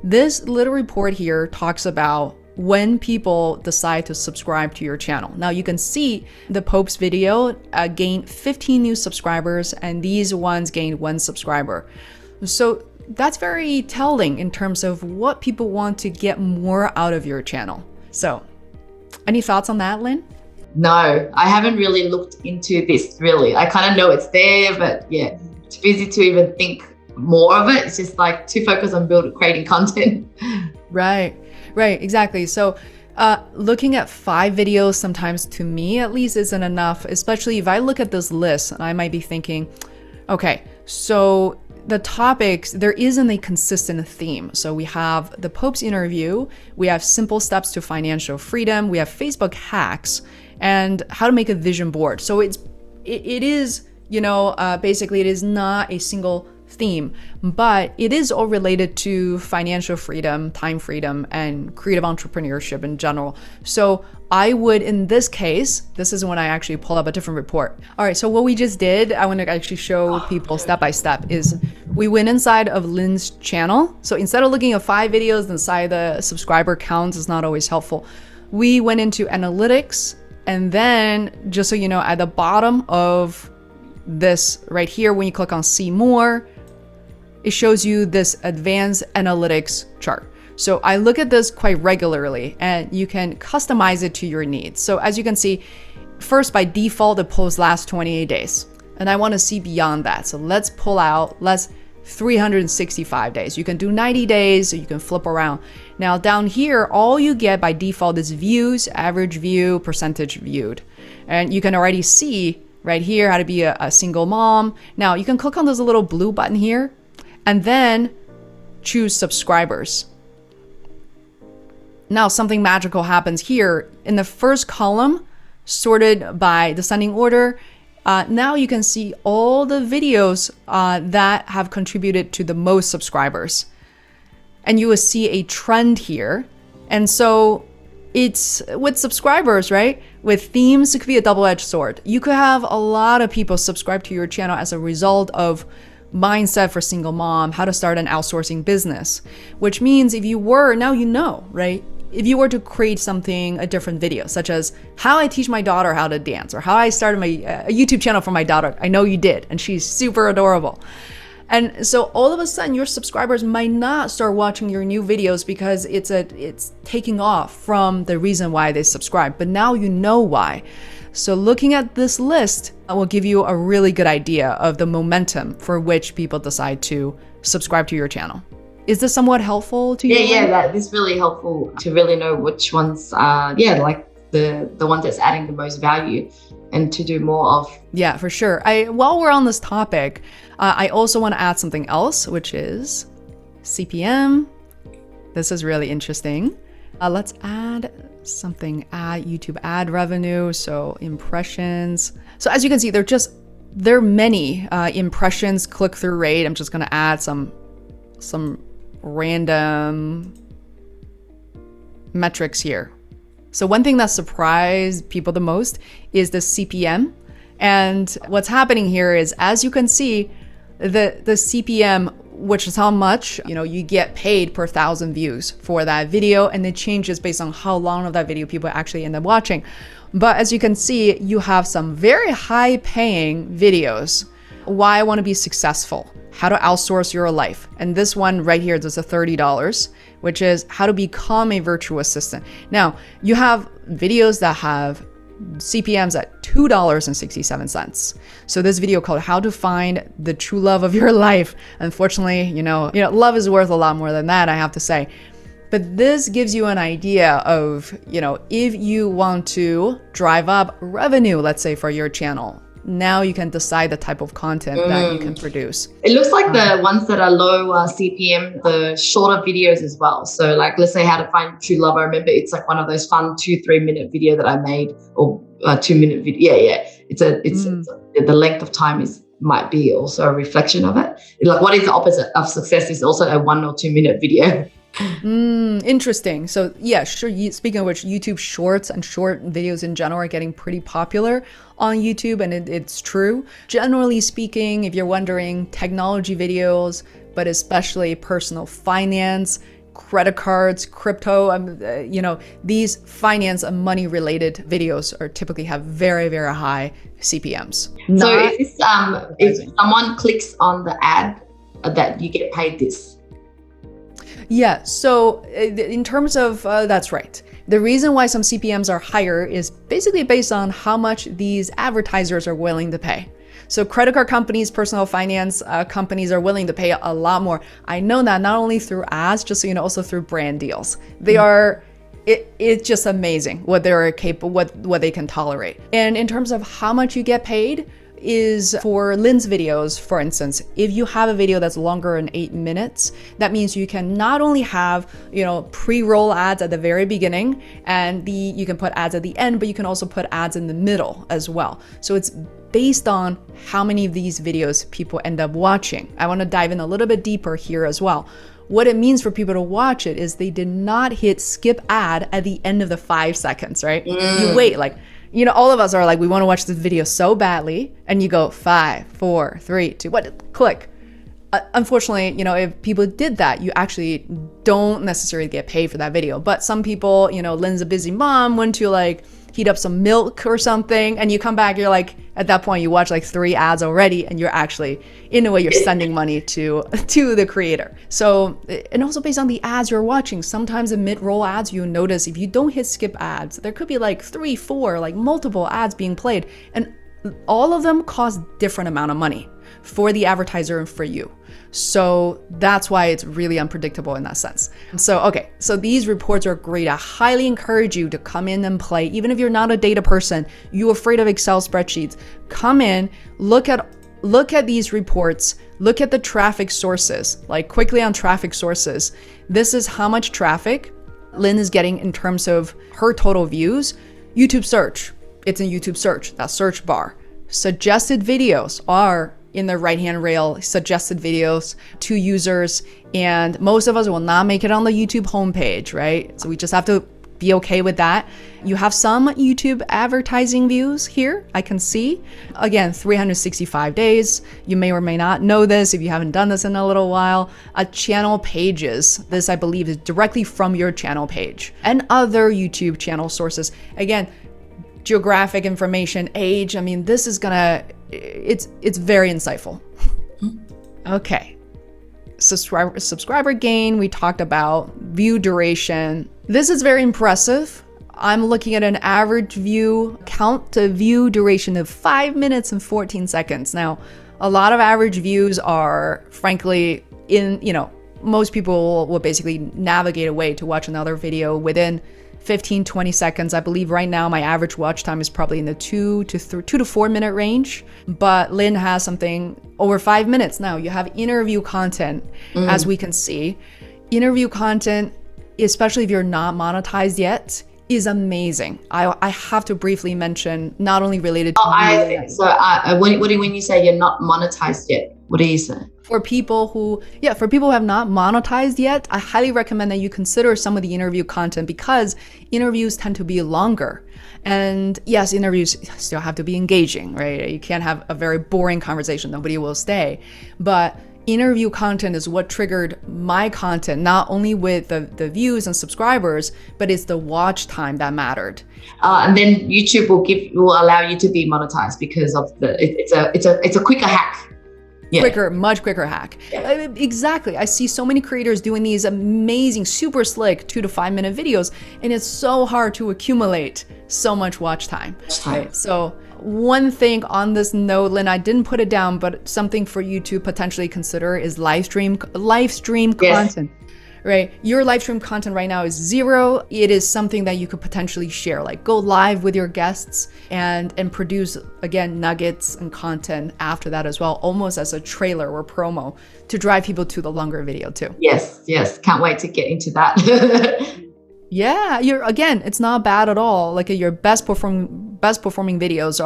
This little report here talks about when people decide to subscribe to your channel. Now you can see the Pope's video gained 15 new subscribers, and these ones gained 1 subscriber. So that's very telling in terms of what people want to get more out of your channel. So any thoughts on that, Lynn? No, I haven't really looked into this really. I kind of know it's there, but yeah, too busy to even think more of it. It's just like too focused on creating content. Right, exactly. So looking at 5 videos sometimes, to me at least, isn't enough, especially if I look at this list and I might be thinking, okay, so the topics, there isn't a consistent theme. So we have the Pope's interview, we have simple steps to financial freedom, we have Facebook hacks, and how to make a vision board. So it is, basically it is not a single theme, but it is all related to financial freedom, time freedom, and creative entrepreneurship in general. So I would, in this case, this is when I actually pull up a different report. All right, so what we just did, I want to actually show people step by step, is we went inside of Lynn's channel. So instead of looking at 5 videos inside the subscriber counts, is not always helpful. We went into analytics, and then just so you know, at the bottom of this right here, when you click on see more, it shows you this advanced analytics chart. So I look at this quite regularly, and you can customize it to your needs. So as you can see, first by default, it pulls last 28 days. And I want to see beyond that. So let's pull out, 365 days. You can do 90 days, so you can flip around. Now down here, all you get by default is views, average view, percentage viewed. And you can already see right here how to be a single mom. Now you can click on this little blue button here, and then choose subscribers. Now something magical happens here. In the first column, sorted by descending order, now you can see all the videos that have contributed to the most subscribers. And you will see a trend here. And so it's with subscribers, right? With themes, it could be a double-edged sword. You could have a lot of people subscribe to your channel as a result of mindset for single mom, how to start an outsourcing business, which means if you were, now you know, right? If you were to create something, a different video, such as how I teach my daughter how to dance, or how I started my a YouTube channel for my daughter. I know you did, and she's super adorable. And so all of a sudden your subscribers might not start watching your new videos because it's taking off from the reason why they subscribe, but now you know why. So looking at this list will give you a really good idea of the momentum for which people decide to subscribe to your channel. Is this somewhat helpful to you? Yeah, that is really helpful to really know which ones are, like the ones that's adding the most value and to do more of. Yeah, for sure. While we're on this topic, I also want to add something else, which is CPM. This is really interesting. Let's add something, add YouTube ad revenue, so impressions. So as you can see, there are many impressions, click-through rate. I'm just going to add some random metrics here. So one thing that surprised people the most is the CPM. And what's happening here is, as you can see, the CPM, which is how much you get paid per 1,000 views for that video, and it changes based on how long of that video people actually end up watching. But as you can see, you have some very high paying videos. Why I want to be successful, how to outsource your life. And this one right here, there's a $30, which is how to become a virtual assistant. Now you have videos that have CPMs at $2.67. So this video called How to Find the True Love of Your Life. Unfortunately, love is worth a lot more than that, I have to say. But this gives you an idea of, if you want to drive up revenue, let's say for your channel, now you can decide the type of content that you can produce. It looks like the ones that are low CPM, the shorter videos as well. So like, let's say how to find true love. I remember it's like one of those fun 2-3 minute video that I made, or 2 minute video. Yeah. It's the length of time is might be also a reflection of it. Like, what is the opposite of success is also a 1 or 2 minute video. Interesting. So yeah, sure. Speaking of which, YouTube Shorts and short videos in general are getting pretty popular on YouTube, and it's true. Generally speaking, if you're wondering, technology videos, but especially personal finance, credit cards, crypto, these finance and money related videos are typically have very, very high CPMs. So if someone clicks on the ad, that you get paid this? Yeah, so in terms of, that's right. The reason why some CPMs are higher is basically based on how much these advertisers are willing to pay. So credit card companies, personal finance companies are willing to pay a lot more. I know that not only through ads, just so you know, also through brand deals. They are, it's just amazing what they're capable, what they can tolerate. And in terms of how much you get paid is for Lynn's videos, for instance, if you have a video that's longer than 8 minutes, that means you can not only have, pre-roll ads at the very beginning, and you can put ads at the end, but you can also put ads in the middle as well. So it's based on how many of these videos people end up watching. I want to dive in a little bit deeper here as well. What it means for people to watch it is they did not hit skip ad at the end of the 5 seconds, right? You wait, all of us are like, we want to watch this video so badly, and you go 5, 4, 3, 2, click. Unfortunately, if people did that, you actually don't necessarily get paid for that video. But some people, Lynn's a busy mom, went to heat up some milk or something, and you come back, you're like, at that point you watch 3 ads already, and you're actually, in a way, you're sending money to the creator. So, and also based on the ads you're watching, sometimes in mid-roll ads, you'll notice if you don't hit skip ads, there could be 3, 4, multiple ads being played, and all of them cost different amount of money for the advertiser and for you. So that's why it's really unpredictable in that sense. So these reports are great. I highly encourage you to come in and play. Even if you're not a data person, you're afraid of Excel spreadsheets, come in, look at these reports, look at the traffic sources, quickly on traffic sources. This is how much traffic Lynn is getting in terms of her total views. YouTube search, it's in YouTube search, that search bar. Suggested videos are in the right-hand rail, suggested videos to users, and most of us will not make it on the YouTube homepage, right? So we just have to be okay with that. You have some YouTube advertising views here, I can see. Again, 365 days. You may or may not know this if you haven't done this in a little while. Channel pages. This, I believe, is directly from your channel page. And other YouTube channel sources. Again, geographic information, age. This is it's very insightful. Okay. Subscriber gain, we talked about. View duration. This is very impressive. I'm looking at an average view count to view duration of 5 minutes and 14 seconds. Now, a lot of average views are, frankly, most people will basically navigate away to watch another video within 15, 20 seconds. I believe right now my average watch time is probably in the 2 to 4 minute range, but Lynn has something over 5 minutes. Now you have interview content, as we can see. Interview content, especially if you're not monetized yet, is amazing. I have to briefly mention, not only related to when you say you're not monetized yet, what do you say? For people who have not monetized yet, I highly recommend that you consider some of the interview content, because interviews tend to be longer. And yes, interviews still have to be engaging, right? You can't have a very boring conversation. Nobody will stay. But interview content is what triggered my content, not only with the views and subscribers, but it's the watch time that mattered. And then YouTube will allow you to be monetized because of it's a quicker hack. Yeah. Much quicker hack. Yeah. Exactly. I see so many creators doing these amazing, super slick 2 to 5 minute videos, and it's so hard to accumulate so much watch time. Right? So one thing on this note, Lynn, I didn't put it down, but something for you to potentially consider is live stream content. Right? Your live stream content right now is 0. It is something that you could potentially share, go live with your guests and produce, again, nuggets and content after that as well, almost as a trailer or promo to drive people to the longer video too. Yes. Can't wait to get into that. Yeah, it's not bad at all. Your best performing videos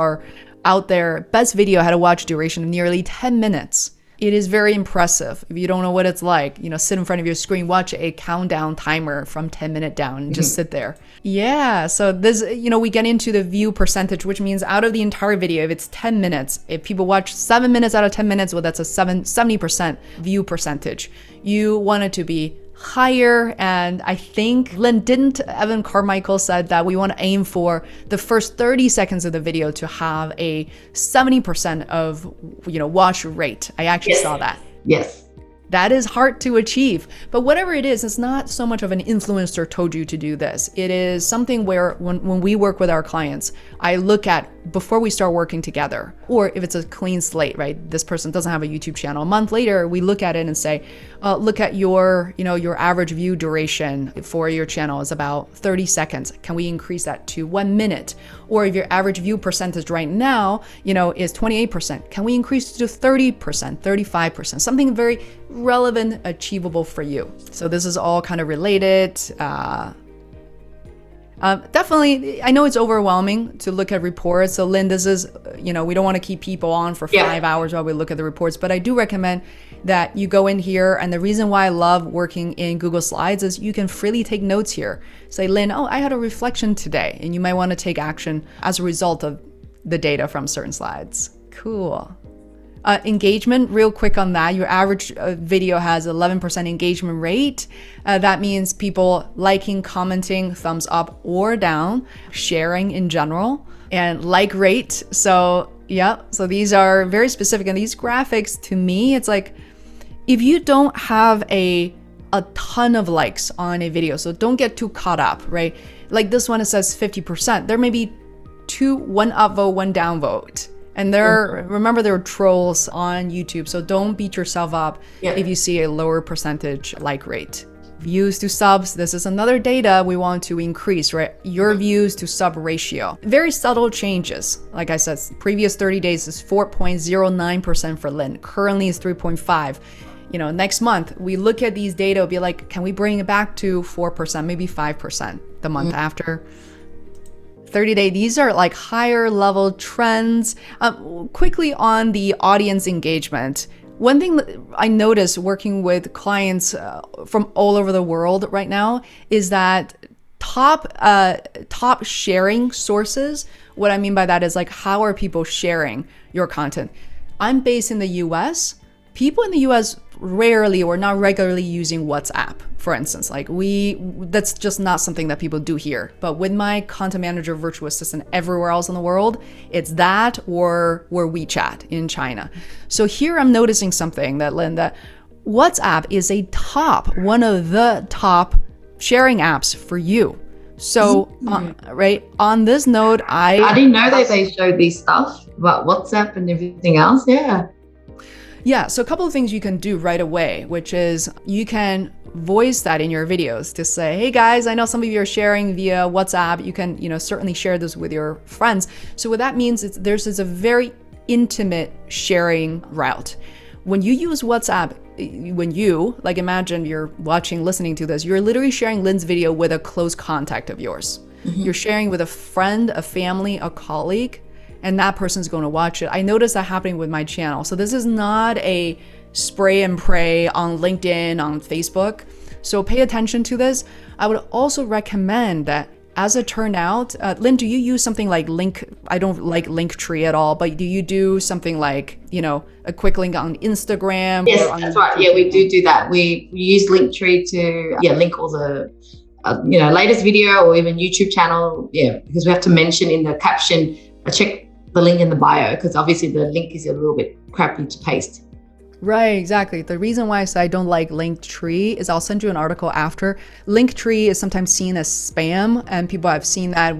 out there, best video had a watch duration of nearly 10 minutes. It is very impressive. If you don't know what it's like, sit in front of your screen, watch a countdown timer from 10 minutes down and just sit there. Yeah, so this, we get into the view percentage, which means out of the entire video, if it's 10 minutes, if people watch 7 minutes out of 10 minutes, well, that's a 70% view percentage. You want it to be higher, and I think Evan Carmichael said that we want to aim for the first 30 seconds of the video to have a 70% of watch rate. I actually saw that. Yes. That is hard to achieve, but whatever it is, it's not so much of an influencer told you to do this. It is something where when we work with our clients, I look at before we start working together, or if it's a clean slate, right? This person doesn't have a YouTube channel. A month later, we look at it and say, look at your average view duration for your channel is about 30 seconds. Can we increase that to 1 minute? Or if your average view percentage right now, is 28%, can we increase it to 30%, 35%? Something very relevant, achievable for you. So this is all kind of related. Definitely, I know it's overwhelming to look at reports. So Lynn, this is, we don't want to keep people on for 5 hours while we look at the reports, but I do recommend that you go in here. And the reason why I love working in Google Slides is you can freely take notes here. Say, Lynn, I had a reflection today, and you might want to take action as a result of the data from certain slides. Cool. Engagement, real quick on that, your average video has 11% engagement rate. That means people liking, commenting, thumbs up or down, sharing in general, and like rate. So these are very specific. And these graphics, to me, it's like, if you don't have a ton of likes on a video, so don't get too caught up, right? Like this one, it says 50%. There may be one upvote, one downvote. And remember, there are trolls on YouTube, so don't beat yourself up if you see a lower percentage like rate. Views to subs, this is another data we want to increase, right? Your views to sub ratio. Very subtle changes. Like I said, previous 30 days is 4.09% for Lynn. Currently is 3.5%. Next month, we look at these data, we'll be like, can we bring it back to 4%, maybe 5% the month after? 30-day, these are like higher level trends. Quickly on the audience engagement, one thing that I noticed working with clients from all over the world right now is that top sharing sources. What I mean by that is like, how are people sharing your content? I'm based in the US. People in the US rarely or not regularly using WhatsApp, for instance. Like that's just not something that people do here. But with my content manager virtual assistant everywhere else in the world, it's that or WeChat in China. So here I'm noticing something that WhatsApp is one of the top sharing apps for you. So, right on this note, I didn't know that they showed these stuff about WhatsApp and everything else. Yeah, so a couple of things you can do right away, which is you can voice that in your videos to say, hey guys, I know some of you are sharing via WhatsApp. You can, certainly share this with your friends. So what that means is there's a very intimate sharing route. When you use WhatsApp, imagine you're listening to this, you're literally sharing Lynn's video with a close contact of yours. You're sharing with a friend, a family, a colleague, and that person's going to watch it. I noticed that happening with my channel. So this is not a spray and pray on LinkedIn, on Facebook. So pay attention to this. I would also recommend that as it turned out, Lynn, do you use something like I don't like Linktree at all, but do you do something like, a quick link on Instagram? Yes, that's right. Yeah, we do that. We use Linktree to link all the latest video or even YouTube channel. Yeah, because we have to mention in the caption, check the link in the bio, because obviously the link is a little bit crappy to paste. Right, exactly. The reason why I say I don't like Linktree is I'll send you an article after. Linktree is sometimes seen as spam, and people have seen that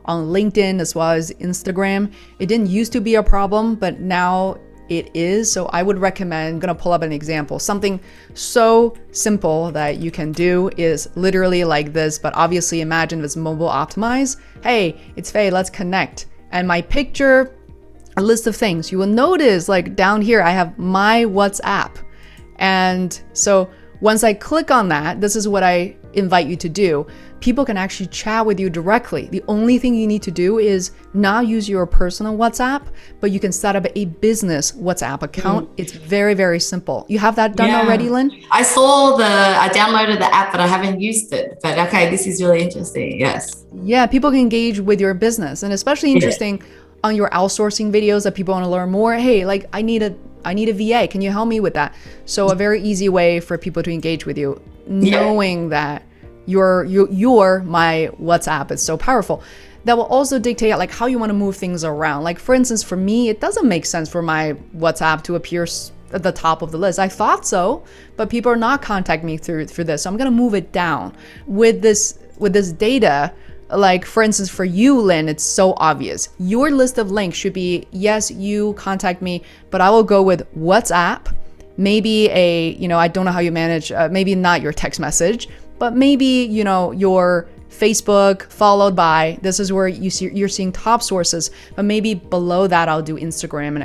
on LinkedIn as well as Instagram. It didn't used to be a problem, but now it is. So I would recommend, I'm gonna pull up an example. Something so simple that you can do is literally like this, but obviously imagine if it's mobile optimized. Hey, it's Faye, let's connect. And my picture, a list of things. You will notice like down here, I have my WhatsApp. And so Once I click on that, this is what I invite you to do. People can actually chat with you directly. The only thing you need to do is not use your personal WhatsApp, but you can set up a business WhatsApp account. It's very, very simple. You have that done already, Lynn? I downloaded the app, but I haven't used it. But okay, this is really interesting. Yes. Yeah, people can engage with your business, and especially interesting on your outsourcing videos that people want to learn more. Hey, like I need a VA. Can you help me with that? So a very easy way for people to engage with you, knowing that your my WhatsApp is so powerful. That will also dictate like how you want to move things around. Like for instance, for me, it doesn't make sense for my WhatsApp to appear at the top of the list. I thought so, but people are not contacting me through this. So I'm going to move it down with this data. Like for instance, for you, Lynn, it's so obvious. Your list of links should be, yes, you contact me, but I will go with WhatsApp, maybe I don't know how you manage, maybe not your text message, but maybe, your Facebook followed by, this is where you're seeing top sources, but maybe below that, I'll do Instagram and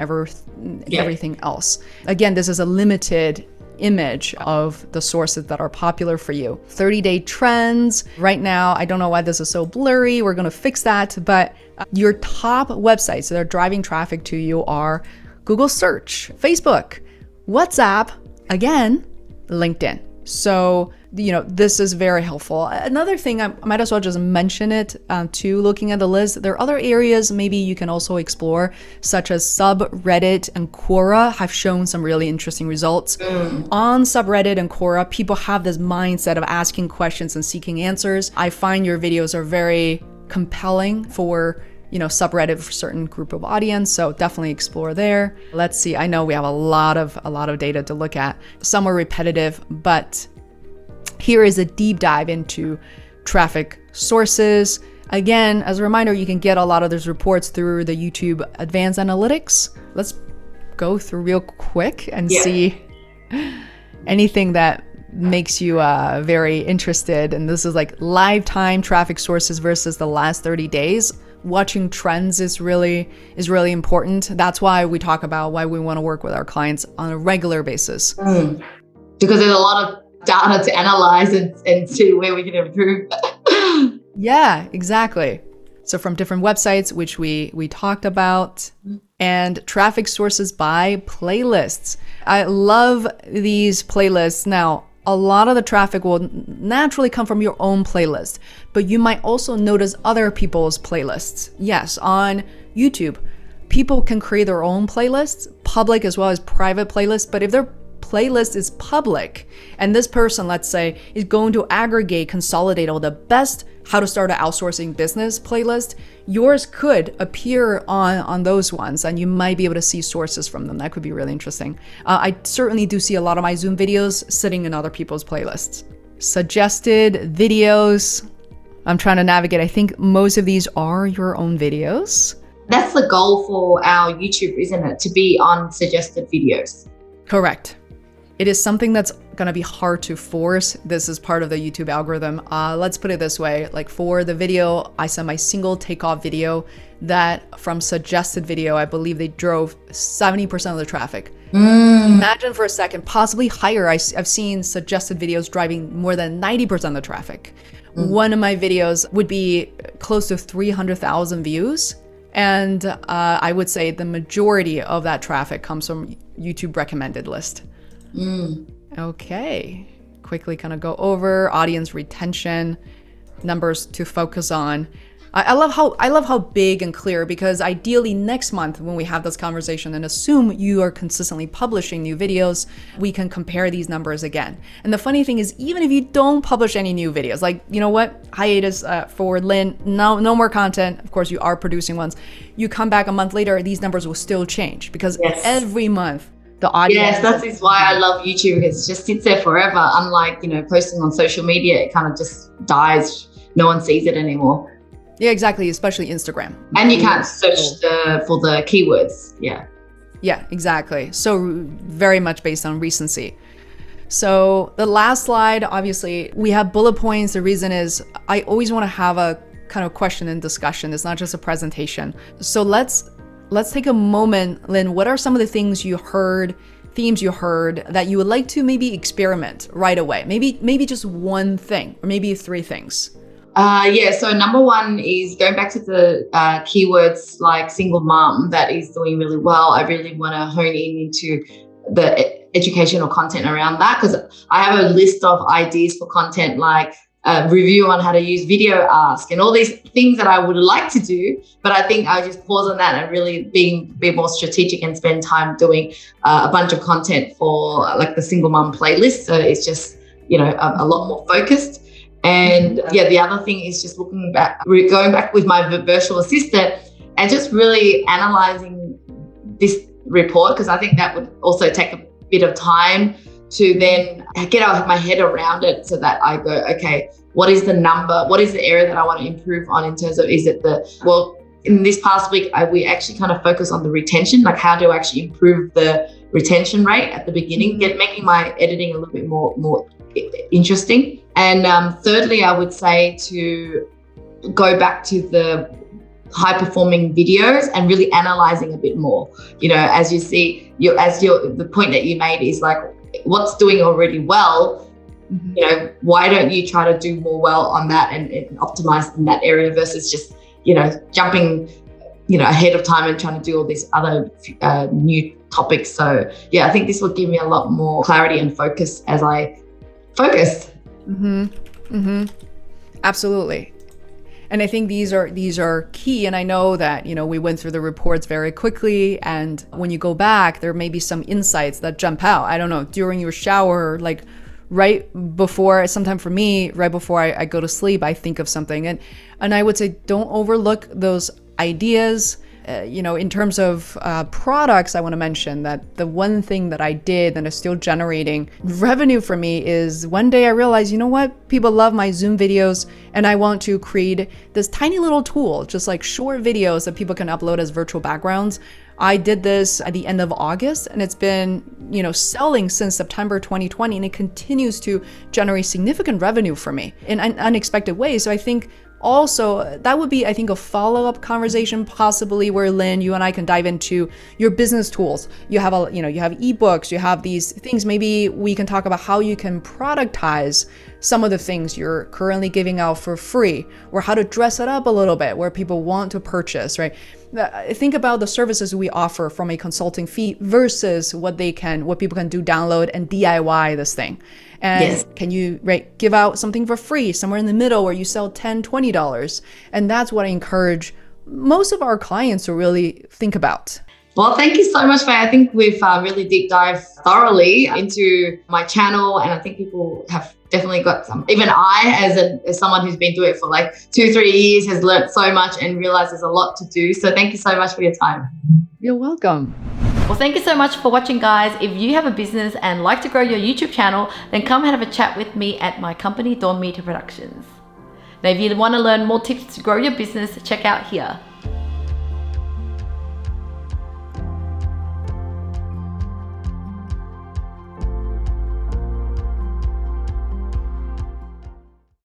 everything else. Again, this is a limited image of the sources that are popular for you. 30-day trends. Right now, I don't know why this is so blurry. We're going to fix that. But your top websites that are driving traffic to you are Google search, Facebook, WhatsApp, again, LinkedIn. So, this is very helpful. Another thing, I might as well just mention it too, looking at the list. There are other areas maybe you can also explore, such as subreddit and Quora have shown some really interesting results. On subreddit and Quora, people have this mindset of asking questions and seeking answers. I find your videos are very compelling for subreddit for certain group of audience. So definitely explore there. Let's see. I know we have a lot of data to look at. Some are repetitive, but here is a deep dive into traffic sources. Again, as a reminder, you can get a lot of those reports through the YouTube Advanced Analytics. Let's go through real quick and see anything that makes you very interested. And this is like lifetime traffic sources versus the last 30 days. Watching trends is really important. That's why we talk about why we want to work with our clients on a regular basis. Because there's a lot of data to analyze and see where we can improve. Yeah, exactly. So from different websites, which we talked about, and traffic sources by playlists. I love these playlists. Now, a lot of the traffic will naturally come from your own playlist, but you might also notice other people's playlists. Yes, on YouTube, people can create their own playlists, public as well as private playlists, but if their playlist is public, and this person, let's say, is going to aggregate, consolidate all the best how to start an outsourcing business playlist, yours could appear on those ones, and you might be able to see sources from them. That could be really interesting. I certainly do see a lot of my Zoom videos sitting in other people's playlists. Suggested videos. I'm trying to navigate. I think most of these are your own videos. That's the goal for our YouTube, isn't it? To be on suggested videos. Correct. It is something that's going to be hard to force. This is part of the YouTube algorithm. Let's put it this way. Like for the video, I saw my single takeoff video that from suggested video, I believe they drove 70% of the traffic. Imagine for a second, possibly higher. I've seen suggested videos driving more than 90% of the traffic. One of my videos would be close to 300,000 views. And I would say the majority of that traffic comes from YouTube recommended list. Okay, quickly kind of go over audience retention numbers to focus on. I love how big and clear, because ideally next month when we have this conversation and assume you are consistently publishing new videos, we can compare these numbers again. And the funny thing is, even if you don't publish any new videos, like, you know what, hiatus for Lynn, no more content. Of course, you are producing ones. You come back a month later, these numbers will still change, because every month the audience. Yes, that is why I love YouTube, because it just sits there forever. Unlike, posting on social media, it kind of just dies. No one sees it anymore. Yeah, exactly, especially Instagram. And you can't search for the keywords. Yeah, exactly. So very much based on recency. So the last slide, obviously, we have bullet points. The reason is I always want to have a kind of question and discussion. It's not just a presentation. So let's take a moment, Lynn. What are some of the things you heard themes you heard that you would like to maybe experiment right away? Maybe just one thing, or maybe 3 things. So number one is going back to the keywords like single mom that is doing really well. I really want to hone in into the educational content around that, because I have a list of ideas for content like a review on how to use Video Ask and all these things that I would like to do, but I think I'll just pause on that and really be more strategic and spend time doing a bunch of content for like the single mom playlist. So it's just, a lot more focused. And the other thing is just going back with my virtual assistant and just really analyzing this report, because I think that would also take a bit of time to then get my head around it, so that I go, okay, what is the number? What is the area that I want to improve on in terms of, in this past week, we actually kind of focus on the retention, like how do I actually improve the retention rate at the beginning, making my editing a little bit more interesting. And thirdly, I would say to go back to the high performing videos and really analyzing a bit more. As you see, the point that you made is like, what's doing already well, why don't you try to do more well on that and optimize in that area versus just, jumping, ahead of time and trying to do all these other new topics. So I think this will give me a lot more clarity and focus as I focus. Absolutely. And I think these are key. And I know that, we went through the reports very quickly. And when you go back, there may be some insights that jump out. I don't know, during your shower, like right before, sometime for me, right before I go to sleep, I think of something. And I would say, don't overlook those ideas. In terms of products, I want to mention that the one thing that I did that is still generating revenue for me is one day I realized, people love my Zoom videos, and I want to create this tiny little tool, just like short videos that people can upload as virtual backgrounds. I did this at the end of August, and it's been, selling since September 2020, and it continues to generate significant revenue for me in unexpected ways. So I think also, that would be, I think, a follow-up conversation, possibly where Lynn, you and I can dive into your business tools. You have you have ebooks, you have these things. Maybe we can talk about how you can productize some of the things you're currently giving out for free, or how to dress it up a little bit where people want to purchase, right? Think about the services we offer from a consulting fee versus what people can do, download and DIY this thing. And can you give out something for free somewhere in the middle where you sell $10, $20? And that's what I encourage most of our clients to really think about. Well, thank you so much, Faye. I think we've really deep dived thoroughly into my channel, and I think people have definitely got some. Even I, as someone who's been doing it for like 2-3 years, has learned so much and realized there's a lot to do. So thank you so much for your time. You're welcome. Well, thank you so much for watching, guys. If you have a business and like to grow your YouTube channel, then come and have a chat with me at my company, Dawn Media Productions. Now, if you want to learn more tips to grow your business, check out here.